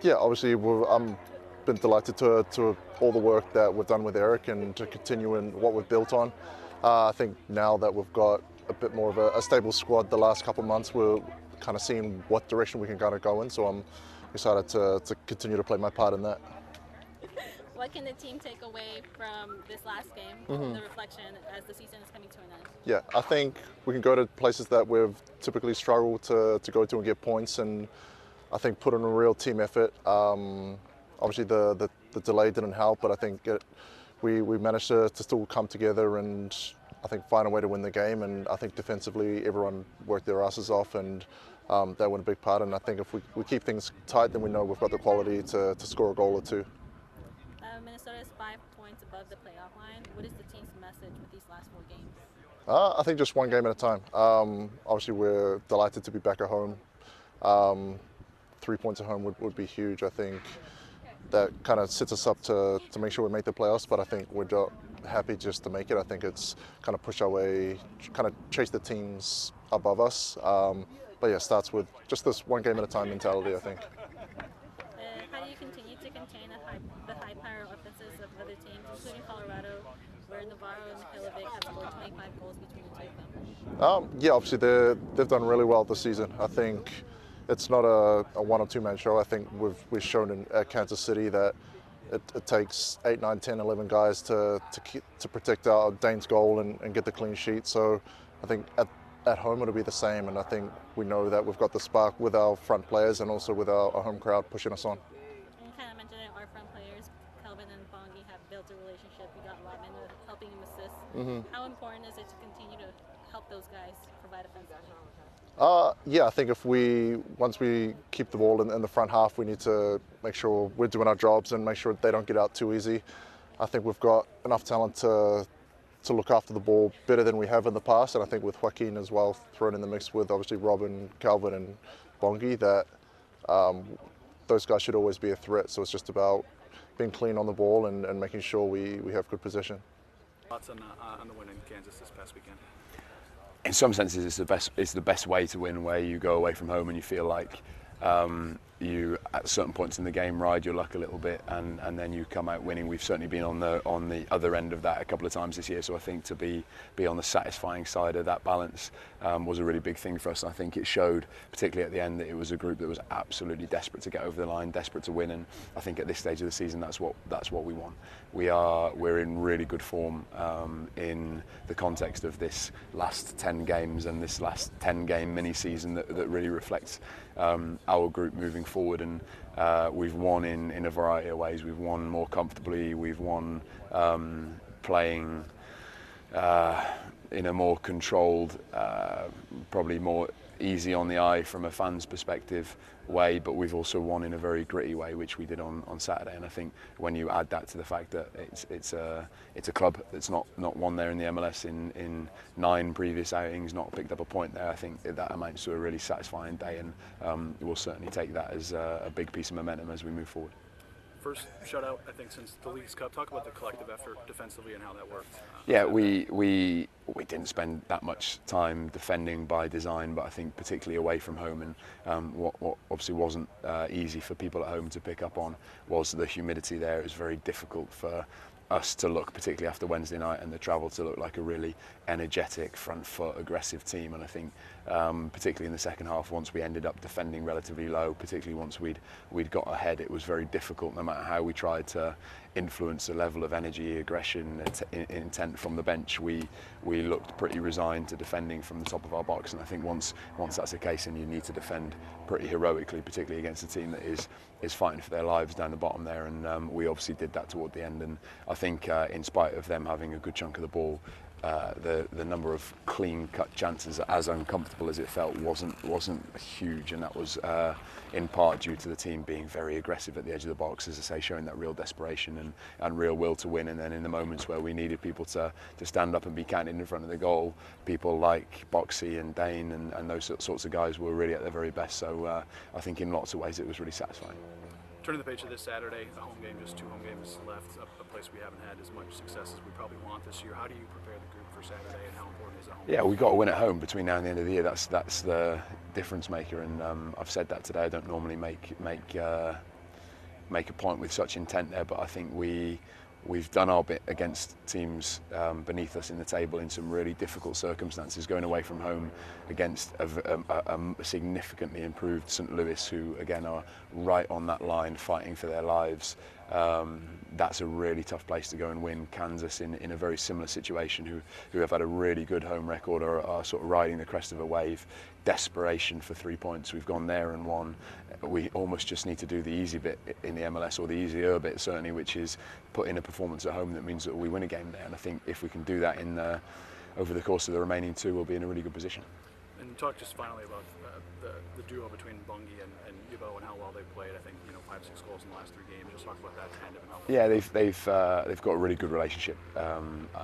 Yeah, obviously I'm been delighted to all the work that we've done with Eric and to continue in what we've built on. I think now that we've got a bit more of a stable squad the last couple of months, we're kind of seeing what direction we can kind of go in. So I'm excited to continue to play my part in that. What can the team take away from this last game, the reflection, as the season is coming to an end? Yeah, I think we can go to places that we've typically struggled to go to and get points, and I think put in a real team effort. Obviously the delay didn't help, but I think we managed to still come together and I think find a way to win the game. And I think defensively everyone worked their asses off, and that went a big part. And I think if we keep things tight, then we know we've got the quality to score a goal or two. Minnesota is 5 points above the playoff line. What is the team's message with these last 4 games? I think just one game at a time. Obviously we're delighted to be back at home. 3 points at home would be huge. I think that kind of sets us up to make sure we make the playoffs, but I think we're happy just to make it. I think it's kind of push our way, kind of chase the teams above us. But yeah, starts with just this one game at a time mentality, I think. How do you continue to contain the high-power offenses of other teams, including Colorado, where Navarro and Mihailovic have scored 25 goals between the two of them? Yeah, obviously they've done really well this season. I think it's not a 1 or 2 man show. I think we've shown at Kansas City that it takes 8, 9, 10, 11 guys to protect our Dane's goal and get the clean sheet. So I think at home it'll be the same, and I think we know that we've got the spark with our front players and also with our home crowd pushing us on. You kind of mentioned it, our front players, Calvin and Bongi, have built a relationship. You got Robin helping him assist. How important is it to continue to help those guys provide offensively? Yeah, I think once we keep the ball in the front half, we need to make sure we're doing our jobs and make sure they don't get out too easy. I think we've got enough talent to look after the ball better than we have in the past, and I think with Joaquin as well thrown in the mix with obviously Robin, Calvin and Bongi, that those guys should always be a threat. So it's just about being clean on the ball and making sure we have good possession. Thoughts on the win in Kansas this past weekend? In some senses, it's the best way to win, where you go away from home and you feel like you, at certain points in the game, ride your luck a little bit, and then you come out winning. We've certainly been on the other end of that a couple of times this year, so I think to be on the satisfying side of that balance was a really big thing for us. I think it showed, particularly at the end, that it was a group that was absolutely desperate to get over the line, desperate to win, and I think at this stage of the season that's what we want. We're in really good form in the context of this last 10 games and this last 10-game mini-season that really reflects our group moving forward, and we've won in a variety of ways. We've won more comfortably, we've won playing in a more controlled, probably more easy on the eye from a fan's perspective way, but we've also won in a very gritty way, which we did on Saturday. And I think when you add that to the fact that it's a club that's not won there in the MLS in 9 previous outings, not picked up a point there, I think that amounts to a really satisfying day, and we'll certainly take that as a big piece of momentum as we move forward. First shutout, I think, since the League's Cup. Talk about the collective effort defensively and how that worked. Yeah, we didn't spend that much time defending by design, but I think particularly away from home, and what obviously wasn't easy for people at home to pick up on was the humidity there. It was very difficult for us to look, particularly after Wednesday night and the travel, to look like a really energetic, front foot, aggressive team. And I think particularly in the second half, once we ended up defending relatively low, particularly once we'd got ahead, it was very difficult, no matter how we tried to influence the level of energy, aggression, intent from the bench. We looked pretty resigned to defending from the top of our box, and I think once that's the case, and you need to defend pretty heroically, particularly against a team that is fighting for their lives down the bottom there, and we obviously did that toward the end. And I think in spite of them having a good chunk of the ball, the number of clean-cut chances, as uncomfortable as it felt, wasn't huge, and that was in part due to the team being very aggressive at the edge of the box, as I say, showing that real desperation and real will to win. And then in the moments where we needed people to stand up and be counted in front of the goal, people like Boxall and Dane and those sorts of guys were really at their very best. So I think in lots of ways it was really satisfying. Turning the page to this Saturday, the home game, just 2 home games left, a place we haven't had as much success as we probably want this year. How do you prepare the group for Saturday, and how important is the home game? Yeah, we've got to win at home between now and the end of the year. That's the difference maker, and I've said that today. I don't normally make make a point with such intent there, but I think we've done our bit against teams beneath us in the table in some really difficult circumstances, going away from home against a significantly improved St. Louis, who again are right on that line fighting for their lives. That's a really tough place to go and win. Kansas in a very similar situation, who have had a really good home record, are sort of riding the crest of a wave. Desperation for 3 points. We've gone there and won. We almost just need to do the easy bit in the MLS, or the easier bit certainly, which is put in a performance at home that means that we win a game there. And I think if we can do that over the course of the remaining two, we'll be in a really good position. And talk just finally about the duo between Bungie and Yabo and how well they've played. I think 5-6 goals in the last 3 games. Just talk about that tandem and how. Yeah, they've got a really good relationship.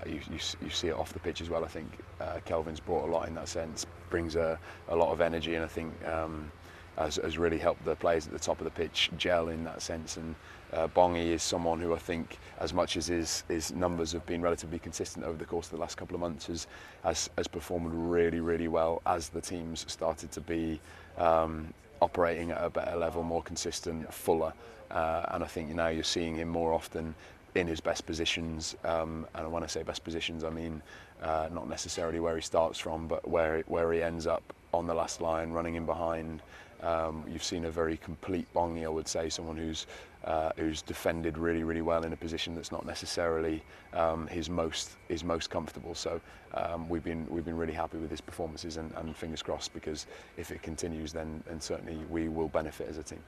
You see it off the pitch as well. I think Kelvin's brought a lot in that sense, brings a lot of energy, and I think has really helped the players at the top of the pitch gel in that sense. And Bongi is someone who I think, as much as his numbers have been relatively consistent over the course of the last couple of months, has performed really well as the teams started to be operating at a better level, more consistent, fuller. And I think now you're seeing him more often in his best positions. And when I say best positions, I mean not necessarily where he starts from, but where he ends up on the last line, running in behind. You've seen a very complete Bongi, I would say, someone who's defended really well in a position that's not necessarily his most comfortable. So we've been really happy with his performances, and fingers crossed, because if it continues, then certainly we will benefit as a team.